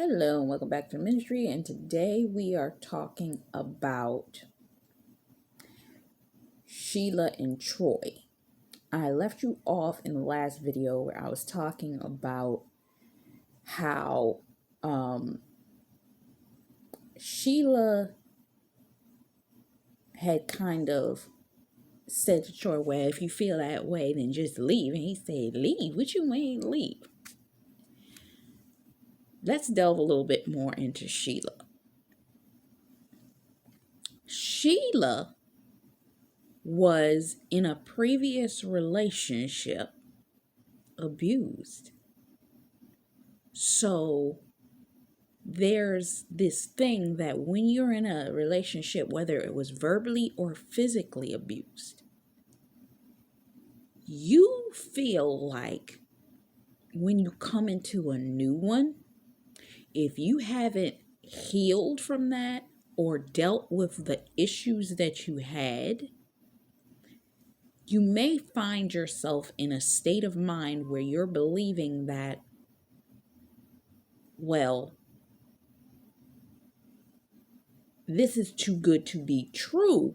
Hello and welcome back to the ministry, and today we are talking about Sheila and Troy. I left you off in the last video where I was talking about how Sheila had kind of said to Troy, well, if you feel that way, then just leave. And he said, leave? What you mean leave? Let's delve a little bit more into Sheila. Sheila was in a previous relationship abused. So there's this thing that when you're in a relationship, whether it was verbally or physically abused, you feel like when you come into a new one, if you haven't healed from that or dealt with the issues that you had, you may find yourself in a state of mind where you're believing that, well, this is too good to be true,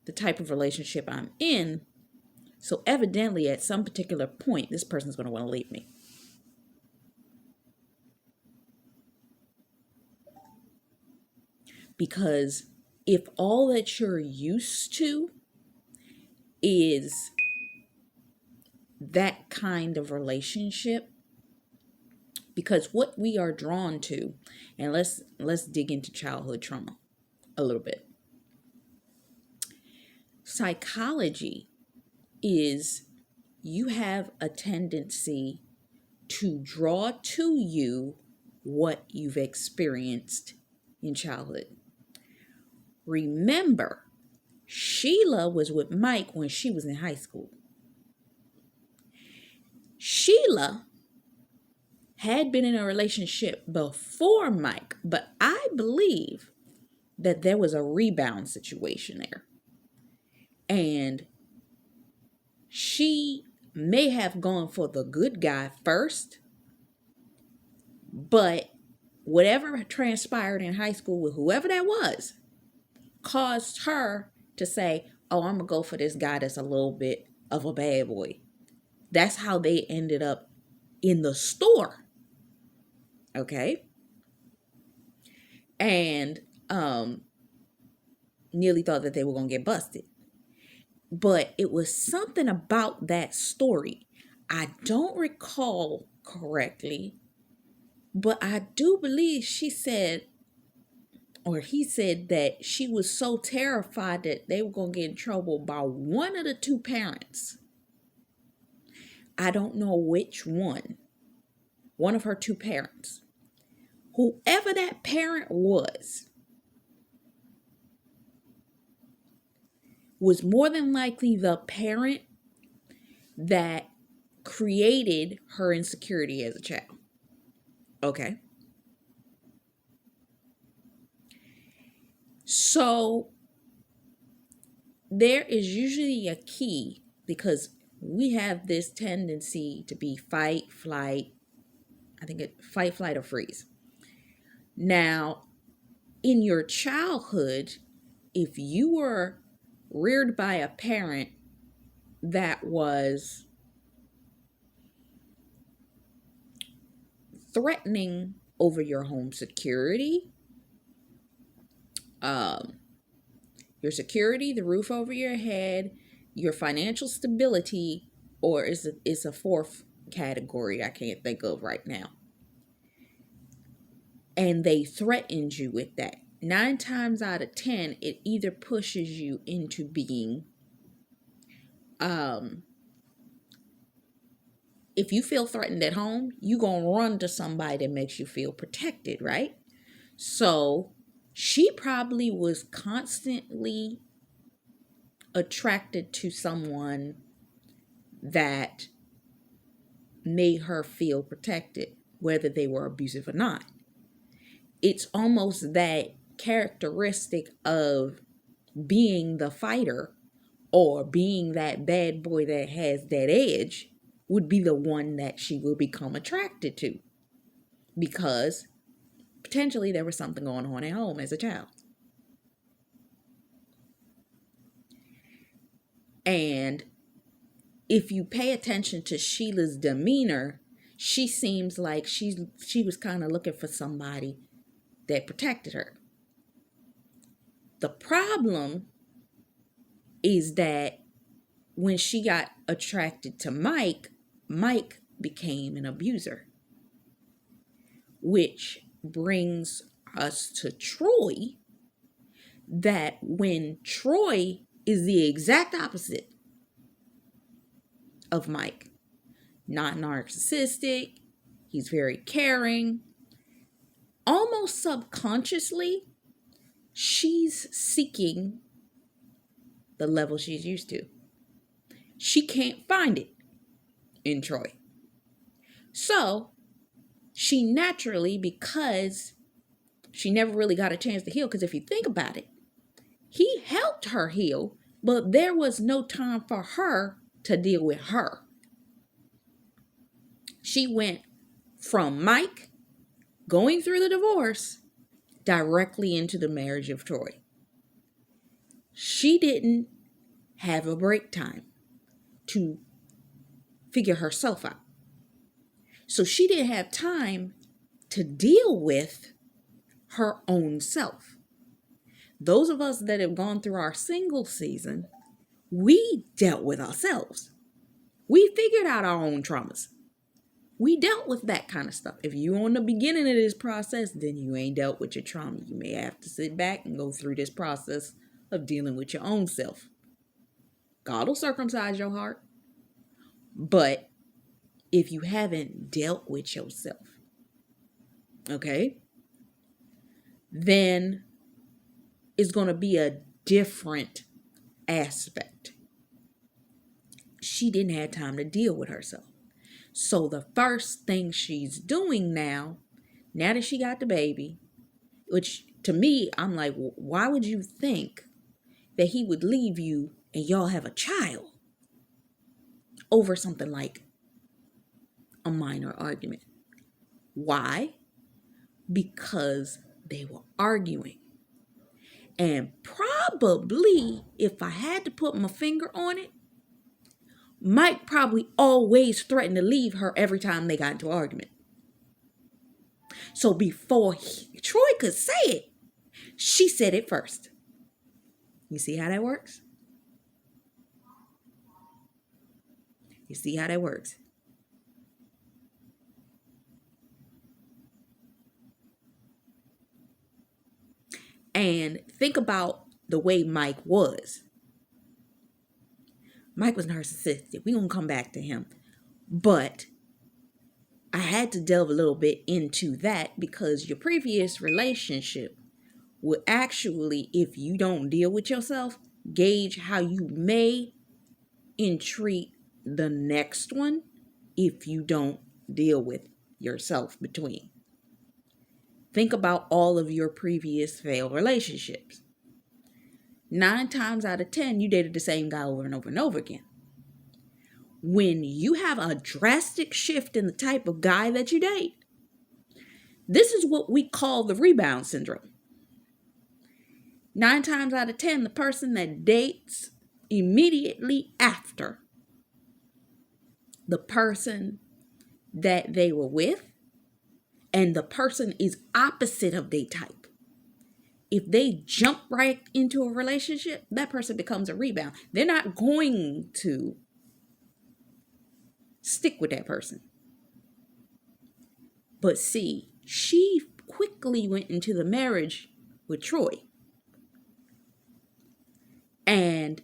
the type of relationship I'm in. So evidently at some particular point, this person's going to want to leave me. Because if all that you're used to is that kind of relationship, because what we are drawn to, and let's dig into childhood trauma a little bit. Psychology is you have a tendency to draw to you what you've experienced in childhood. Remember, Sheila was with Mike when she was in high school. Sheila had been in a relationship before Mike, but I believe that there was a rebound situation there. And she may have gone for the good guy first, but whatever transpired in high school with whoever that was caused her to say, oh, I'm going to go for this guy that's a little bit of a bad boy. That's how they ended up in the store. Okay? And nearly thought that they were going to get busted. But it was something about that story. I don't recall correctly, but I do believe she said, or he said, that she was so terrified that they were going to get in trouble by one of the two parents. I don't know which one of her two parents. Whoever that parent was more than likely the parent that created her insecurity as a child. Okay. So there is usually a key, because we have this tendency to be fight, flight. I think fight, flight, or freeze. Now, in your childhood, if you were reared by a parent that was threatening over your home security, the roof over your head, your financial stability, or it's a fourth category I can't think of right now, and they threatened you with that, 9 times out of 10, it either pushes you into being, if you feel threatened at home, you're going to run to somebody that makes you feel protected, right? So she probably was constantly attracted to someone that made her feel protected, whether they were abusive or not. It's almost that characteristic of being the fighter or being that bad boy that has that edge would be the one that she will become attracted to. because potentially there was something going on at home as a child. And if you pay attention to Sheila's demeanor, she seems like she was kind of looking for somebody that protected her. The problem is that when she got attracted to Mike, Mike became an abuser. Which brings us to Troy, that when Troy is the exact opposite of Mike, not narcissistic, he's very caring, almost subconsciously, she's seeking the level she's used to. She can't find it in Troy. So she naturally, because she never really got a chance to heal, because if you think about it, he helped her heal, but there was no time for her to deal with her. She went from Mike going through the divorce directly into the marriage of Troy. She didn't have a break time to figure herself out. So she didn't have time to deal with her own self. Those of us that have gone through our single season, we dealt with ourselves. We figured out our own traumas. We dealt with that kind of stuff. If you're on the beginning of this process, then you ain't dealt with your trauma. You may have to sit back and go through this process of dealing with your own self. God will circumcise your heart. But if you haven't dealt with yourself, okay, then it's going to be a different aspect. She didn't have time to deal with herself. So the first thing she's doing now that she got the baby, which to me, I'm like, why would you think that he would leave you and y'all have a child over something like a minor argument? Why? Because they were arguing. And probably, if I had to put my finger on it, Mike probably always threatened to leave her every time they got into an argument. So before Troy could say it, she said it first. You see how that works? You see how that works? And think about the way Mike was. Mike was narcissistic. We're going to come back to him. But I had to delve a little bit into that because your previous relationship will actually, if you don't deal with yourself, gauge how you may entreat the next one if you don't deal with yourself between. Think about all of your previous failed relationships. 9 times out of 10, you dated the same guy over and over and over again. When you have a drastic shift in the type of guy that you date, this is what we call the rebound syndrome. 9 times out of 10, the person that dates immediately after the person that they were with, and the person is opposite of their type, if they jump right into a relationship, that person becomes a rebound. They're not going to stick with that person. But see, she quickly went into the marriage with Troy. And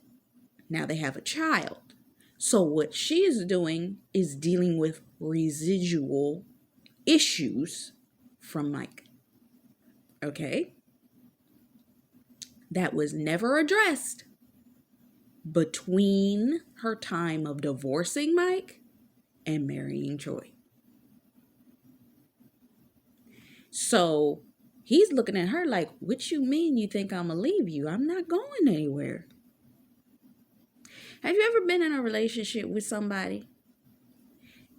now they have a child. So what she is doing is dealing with residual issues from Mike. Okay? That was never addressed between her time of divorcing Mike and marrying Troy. So he's looking at her like, what you mean you think I'm gonna leave you? I'm not going anywhere. Have you ever been in a relationship with somebody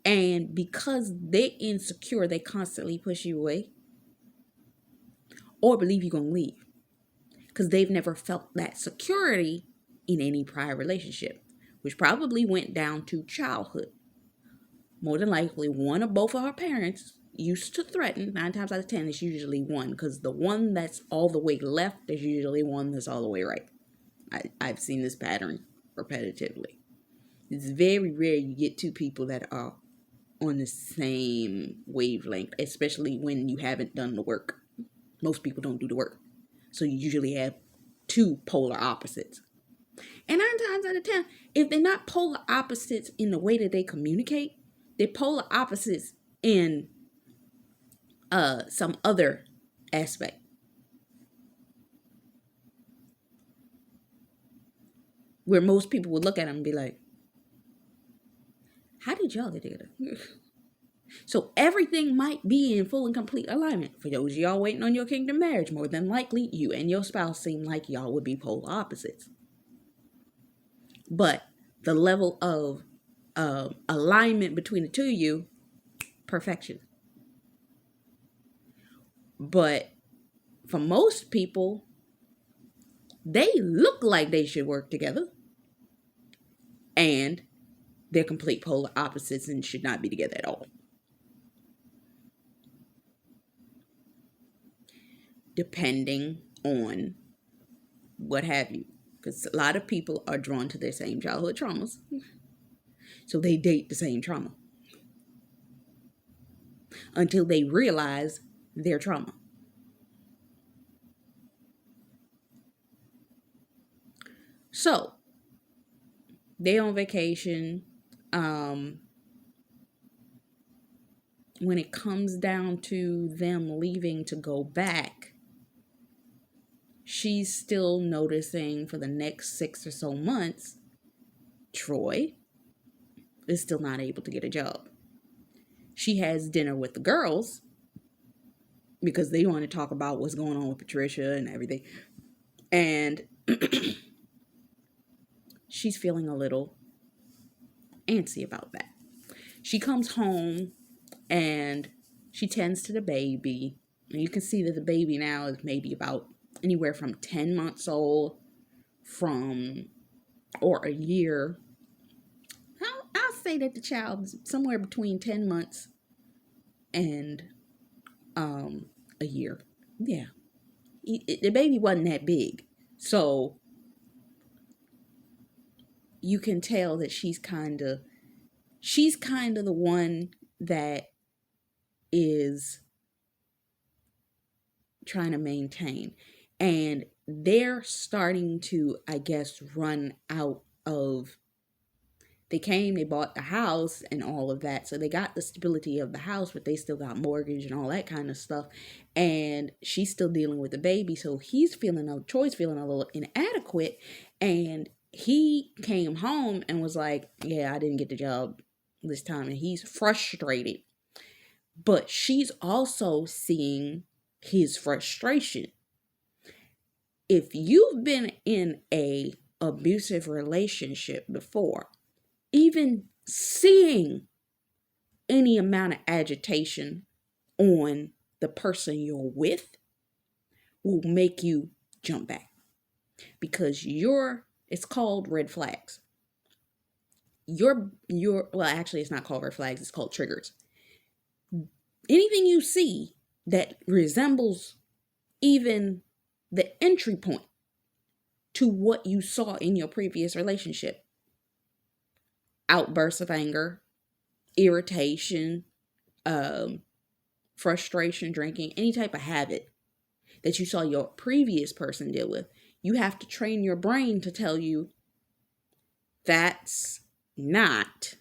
And because they're insecure, they constantly push you away or believe you're going to leave because they've never felt that security in any prior relationship, which probably went down to childhood. More than likely, one or both of her parents used to threaten. 9 times out of 10, it's usually one, because the one that's all the way left is usually one that's all the way right. I've seen this pattern repetitively. It's very rare you get two people that are on the same wavelength, especially when you haven't done the work. Most people don't do the work. So you usually have two polar opposites. And 9 times out of 10, if they're not polar opposites in the way that they communicate, they're polar opposites in some other aspect. Where most people would look at them and be like, how did y'all get together? So everything might be in full and complete alignment. For those of y'all waiting on your kingdom marriage, more than likely, you and your spouse seem like y'all would be polar opposites. But the level of alignment between the two of you, perfection. But for most people, they look like they should work together. And they're complete polar opposites and should not be together at all. Depending on what have you. Because a lot of people are drawn to their same childhood traumas. So they date the same trauma. Until they realize their trauma. So, they on vacation. When it comes down to them leaving to go back, she's still noticing for the next 6 or so months, Troy is still not able to get a job. She has dinner with the girls because they want to talk about what's going on with Patricia and everything. And she's feeling a little antsy about that. She comes home and she tends to the baby. And you can see that the baby now is maybe about anywhere from 10 months old or a year. I'll say that the child is somewhere between 10 months and a year. Yeah. The baby wasn't that big. So you can tell that she's kind of the one that is trying to maintain. And they're starting to, I guess, run out of, they bought the house and all of that. So they got the stability of the house, but they still got mortgage and all that kind of stuff. And she's still dealing with the baby. So Troy's feeling a little inadequate. And he came home and was like, yeah, I didn't get the job this time. And he's frustrated. But she's also seeing his frustration. If you've been in a abusive relationship before, even seeing any amount of agitation on the person you're with will make you jump back. Because it's called red flags. Well, actually it's not called red flags, it's called triggers. Anything you see that resembles even the entry point to what you saw in your previous relationship, outbursts of anger, irritation, frustration, drinking, any type of habit that you saw your previous person deal with, you have to train your brain to tell you that's not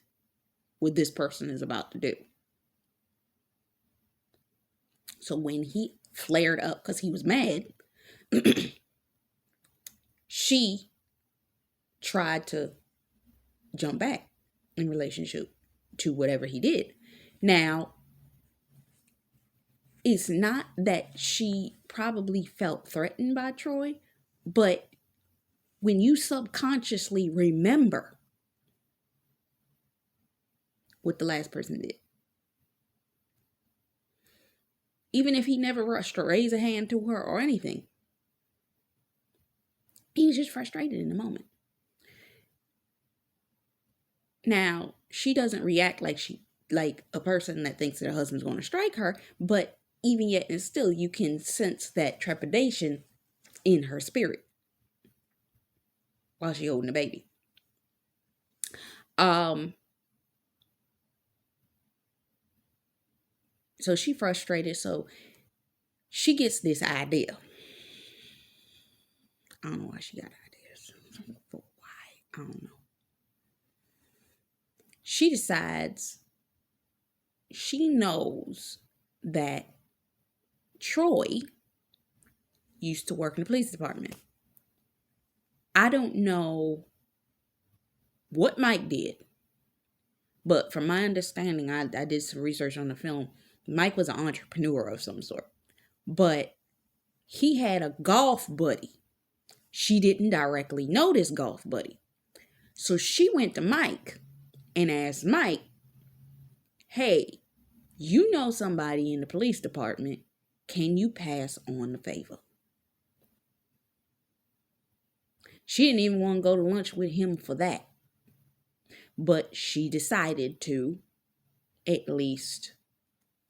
what this person is about to do. So when he flared up because he was mad, she tried to jump back in relationship to whatever he did. Now, it's not that she probably felt threatened by Troy, but when you subconsciously remember what the last person did. Even if he never rushed to raise a hand to her or anything. He was just frustrated in the moment. Now, she doesn't react like a person that thinks that her husband's going to strike her, but even yet and still, you can sense that trepidation in her spirit while she's holding the baby. So she frustrated, so she gets this idea. I don't know why she got ideas. Why? I don't know. She decides she knows that Troy used to work in the police department. I don't know what Mike did, but from my understanding, I did some research on the film. Mike was an entrepreneur of some sort, but he had a golf buddy. She didn't directly know this golf buddy. So she went to Mike and asked Mike, hey, you know somebody in the police department. Can you pass on the favor? She didn't even want to go to lunch with him for that. But she decided to at least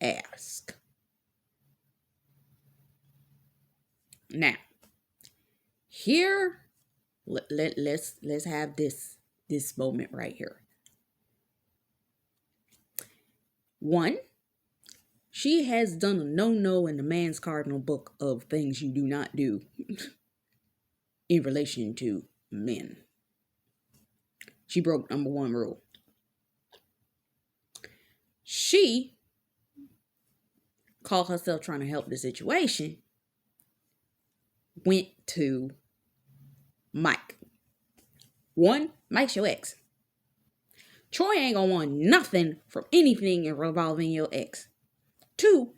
ask. Now, here, let's have this moment right here. One, she has done a no in the man's cardinal book of things you do not do in relation to men. She broke number 1 rule. She called herself trying to help the situation, went to Mike. 1, Mike's your ex. Troy ain't gonna want nothing from anything involving your ex. 2,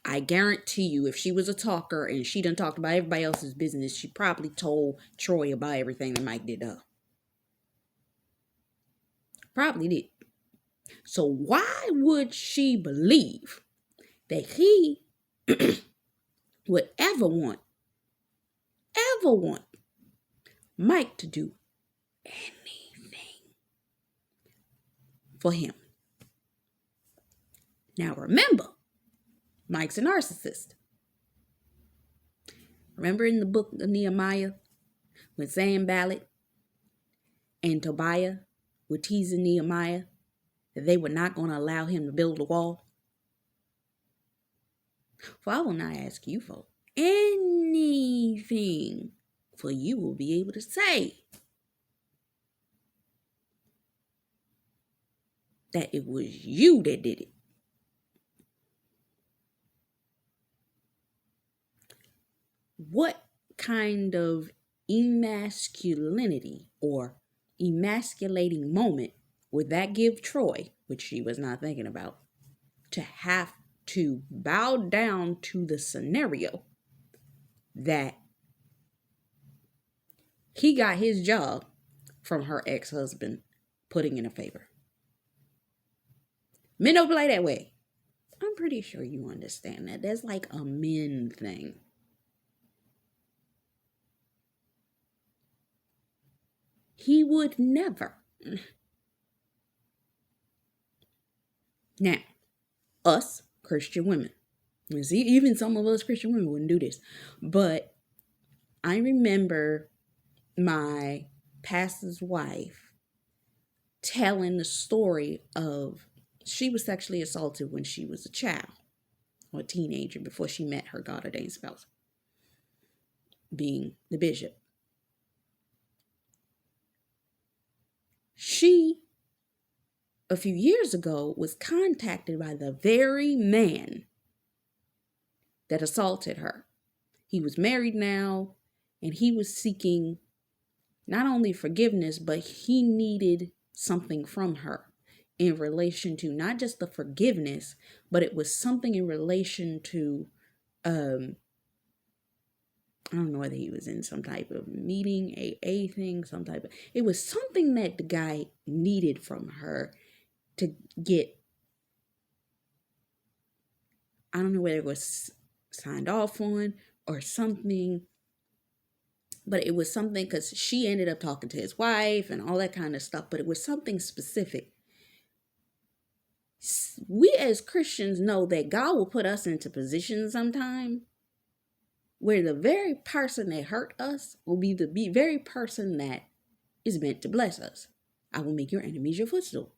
I guarantee you, if she was a talker and she done talked about everybody else's business, she probably told Troy about everything that Mike did to her. Probably did. So why would she believe that he would ever want Mike to do anything for him? Now remember, Mike's a narcissist. Remember in the book of Nehemiah, when Sanballat and Tobiah were teasing Nehemiah that they were not going to allow him to build a wall? For I will not ask you for anything, for you will be able to say that it was you that did it. What kind of emasculinity or emasculating moment would that give Troy, which she was not thinking about, to have to bow down to the scenario that he got his job from her ex-husband putting in a favor? Men don't play that way. I'm pretty sure you understand that. That's like a men thing. He would never. Now, us Christian women, see, even some of us Christian women wouldn't do this, but I remember my pastor's wife telling the story of she was sexually assaulted when she was a child or a teenager before she met her God-ordained spouse, being the bishop. She, a few years ago, was contacted by the very man that assaulted her. He was married now, and he was seeking not only forgiveness, but he needed something from her in relation to not just the forgiveness, but it was something in relation to, I don't know whether he was in some type of meeting, AA thing, it was something that the guy needed from her to get, I don't know whether it was signed off on or something, but it was something because she ended up talking to his wife and all that kind of stuff, but it was something specific. We as Christians know that God will put us into positions sometime where the very person that hurt us will be the very person that is meant to bless us. I will make your enemies your footstool.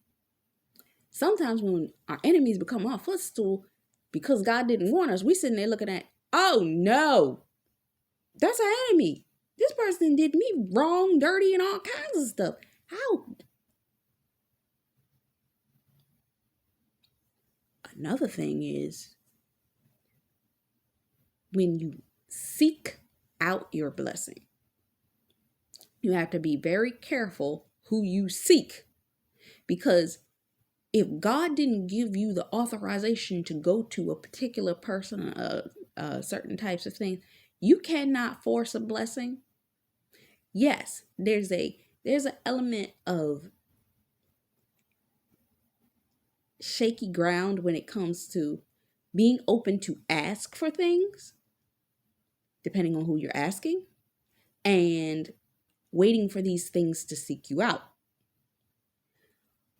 Sometimes when our enemies become our footstool, because God didn't warn us, we sitting there looking at, oh no, that's our enemy. This person did me wrong, dirty, and all kinds of stuff. How? Another thing is, when you seek out your blessing, you have to be very careful who you seek, because if God didn't give you the authorization to go to a particular person, certain types of things, you cannot force a blessing. Yes, there's an element of shaky ground when it comes to being open to ask for things, depending on who you're asking, and waiting for these things to seek you out.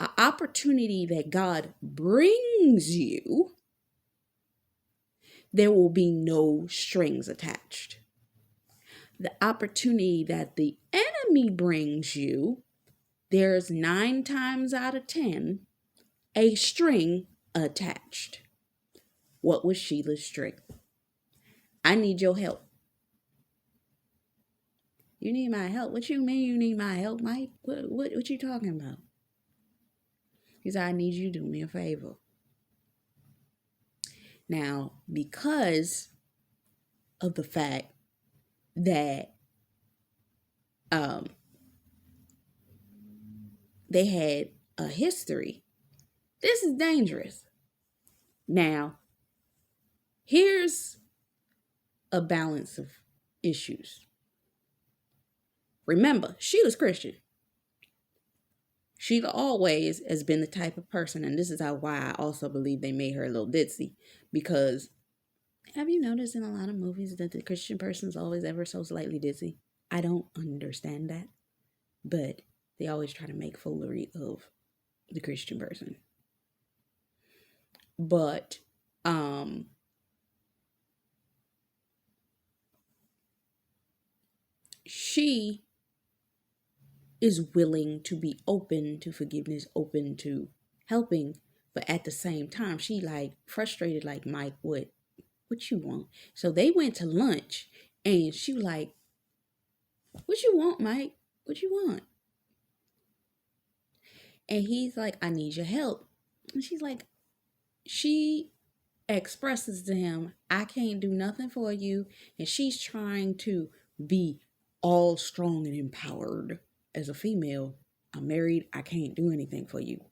An opportunity that God brings you, there will be no strings attached. The opportunity that the enemy brings you, there's 9 times out of 10 a string attached. What was Sheila's string? I need your help. You need my help? What you mean you need my help, Mike? What you talking about? He said, I need you to do me a favor. Now, because of the fact that they had a history, this is dangerous. Now, here's a balance of issues. Remember, Sheila's Christian. Sheila always has been the type of person, and this is why I also believe they made her a little ditzy, because have you noticed in a lot of movies that the Christian person's always ever so slightly ditzy? I don't understand that, but they always try to make foolery of the Christian person. But she is willing to be open to forgiveness, open to helping, but at the same time, she like frustrated, like, Mike, what you want? So they went to lunch, and she was like, what you want, Mike? What you want? And he's like, I need your help. And she's like, she expresses to him, I can't do nothing for you. And she's trying to be all strong and empowered. As a female, I'm married, I can't do anything for you.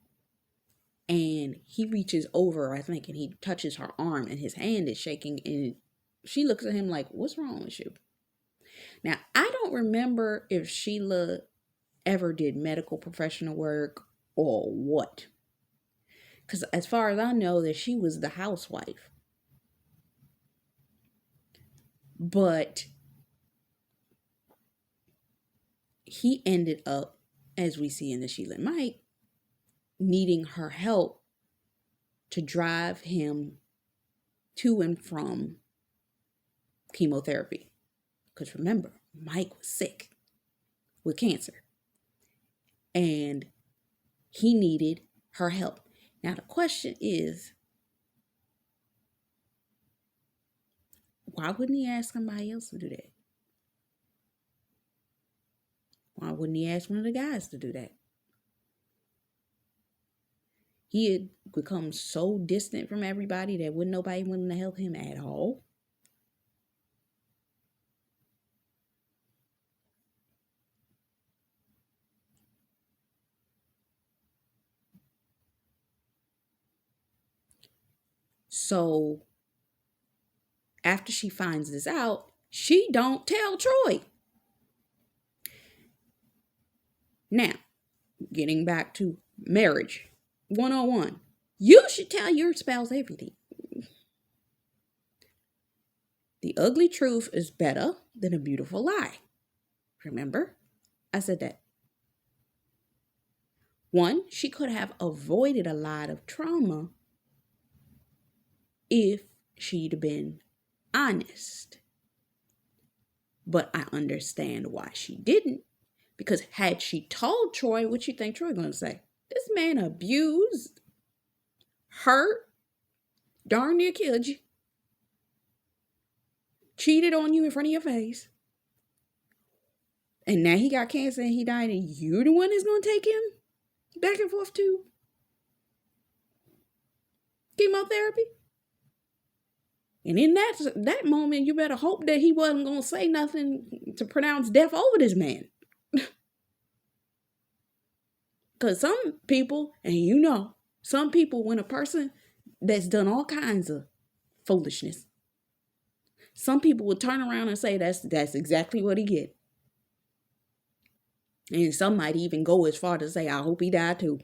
And he reaches over, I think, and he touches her arm, and his hand is shaking, and she looks at him like, what's wrong with you? Now, I don't remember if Sheila ever did medical professional work or what. Because as far as I know, that she was the housewife. But he ended up, as we see in the Sheila and Mike, needing her help to drive him to and from chemotherapy. Because remember, Mike was sick with cancer. And he needed her help. Now the question is, why wouldn't he ask somebody else to do that? Why wouldn't he ask one of the guys to do that? He had become so distant from everybody that wouldn't nobody willing to help him at all. So after she finds this out, she don't tell Troy. Now, getting back to marriage, 101. You should tell your spouse everything. The ugly truth is better than a beautiful lie. Remember? I said that. One, she could have avoided a lot of trauma if she'd been honest. But I understand why she didn't. Because had she told Troy, what you think Troy gonna say? This man abused, hurt, darn near killed you, cheated on you in front of your face, and now he got cancer and he died, and you're the one that's gonna take him back and forth to chemotherapy? And in that moment, you better hope that he wasn't gonna say nothing to pronounce death over this man. Because some people, and you know, some people, when a person that's done all kinds of foolishness, some people will turn around and say that's exactly what he get. And some might even go as far to say, I hope he died too.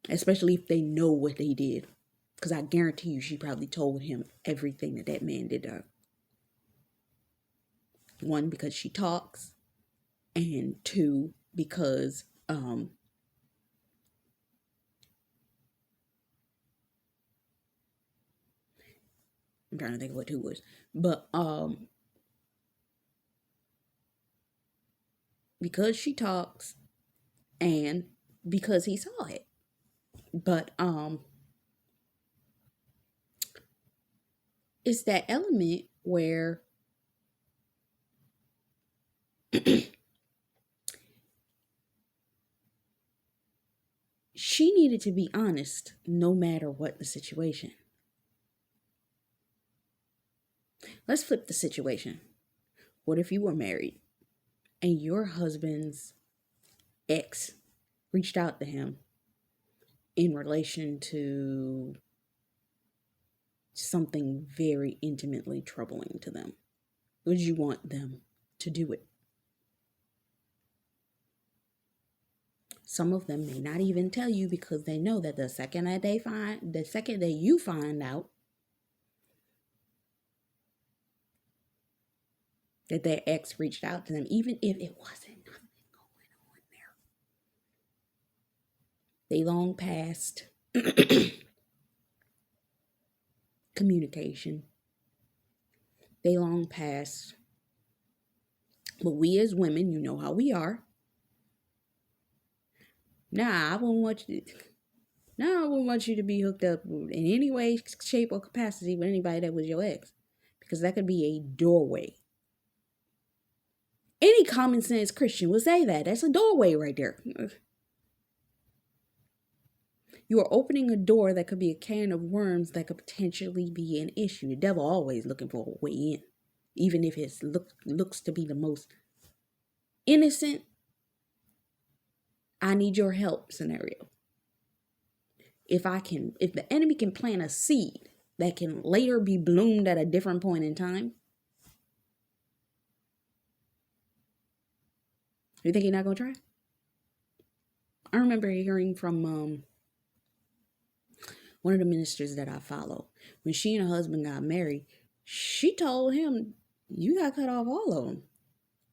Especially if they know what they did. Because I guarantee you she probably told him everything that man did to her. One, because she talks. And two, because I'm trying to think of what two was. But because she talks and because he saw it. But it's that element where she needed to be honest no matter what the situation. Let's flip the situation. What if you were married and your husband's ex reached out to him in relation to something very intimately troubling to them? Would you want them to do it? Some of them may not even tell you because they know that the second that you find out that their ex reached out to them, even if it wasn't nothing going on there, they long past communication. They long past, but we as women, you know how we are. I wouldn't want you to be hooked up in any way, shape, or capacity with anybody that was your ex. Because that could be a doorway. Any common sense Christian will say that. That's a doorway right there. You are opening a door that could be a can of worms that could potentially be an issue. The devil always looking for a way in. Even if it looks to be the most innocent, I need your help scenario. If the enemy can plant a seed that can later be bloomed at a different point in time, you think you're not going to try? I remember hearing from one of the ministers that I follow. When she and her husband got married, she told him, you got to cut off all of them.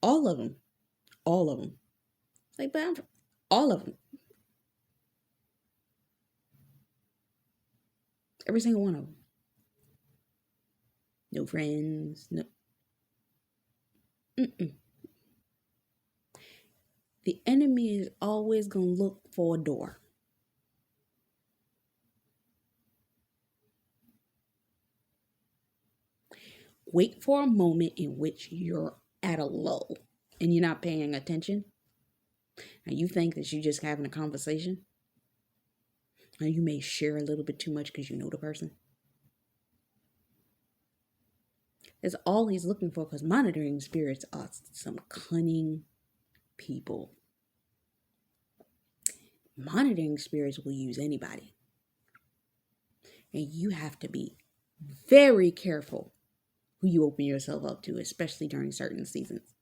All of them. All of them. Like, but all of them. Every single one of them. No friends. No. The enemy is always going to look for a door. Wait for a moment in which you're at a lull and you're not paying attention. And you think that you're just having a conversation. And you may share a little bit too much because you know the person. That's all he's looking for, because monitoring spirits are some cunning people. Monitoring spirits will use anybody. And you have to be very careful who you open yourself up to, especially during certain seasons.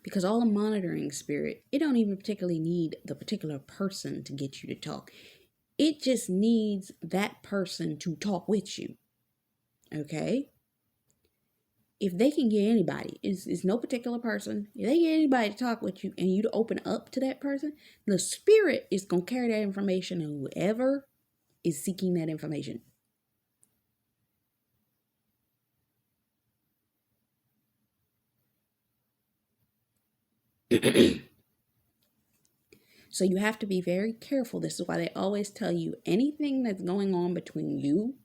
Because all the monitoring spirit, it don't even particularly need the particular person to get you to talk. It just needs that person to talk with you. Okay? If they can get anybody, it's no particular person, if they get anybody to talk with you and you to open up to that person, the spirit is going to carry that information to whoever is seeking that information. So you have to be very careful. This is why they always tell you anything that's going on between you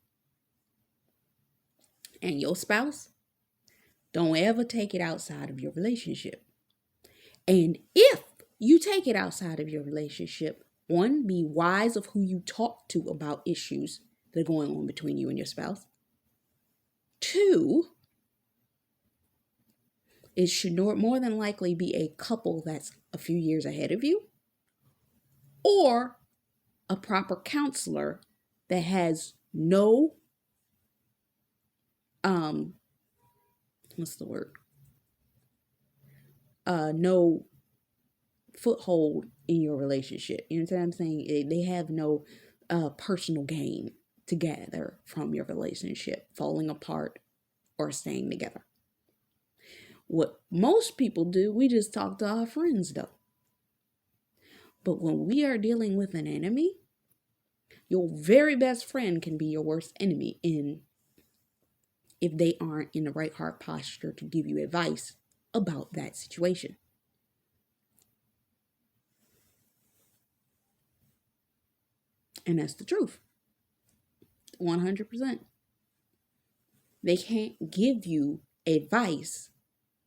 and your spouse, don't ever take it outside of your relationship. And if you take it outside of your relationship, one, be wise of who you talk to about issues that are going on between you and your spouse. Two, it should more than likely be a couple that's a few years ahead of you, or a proper counselor that has no no foothold in your relationship. You know what I'm saying? They have no personal gain to gather from your relationship falling apart or staying together. What most people do, we just talk to our friends though. But when we are dealing with an enemy, your very best friend can be your worst enemy if they aren't in the right heart posture to give you advice about that situation. And that's the truth. 100%. They can't give you advice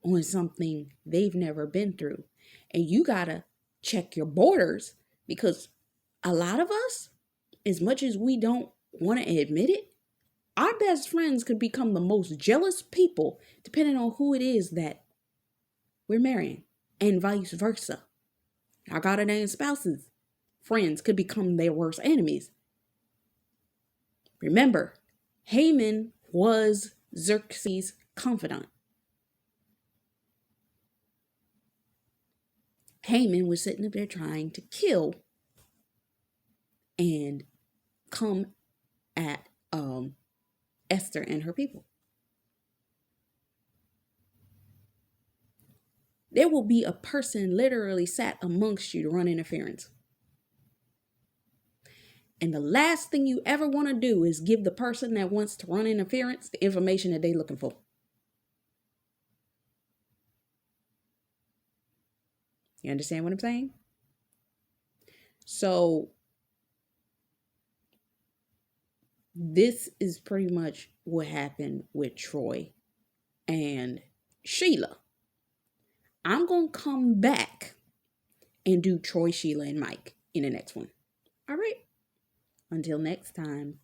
on something they've never been through. And you gotta check your borders, because a lot of us, as much as we don't want to admit it, our best friends could become the most jealous people depending on who it is that we're marrying, and vice versa. Our goddamn spouses, friends could become their worst enemies. Remember, Haman was Xerxes' confidant. Haman was sitting up there trying to kill and come at Esther and her people. There will be a person literally sat amongst you to run interference. And the last thing you ever want to do is give the person that wants to run interference the information that they're looking for. You understand what I'm saying? So this is pretty much what happened with Troy and Sheila. I'm going to come back and do Troy, Sheila, and Mike in the next one. All right. Until next time.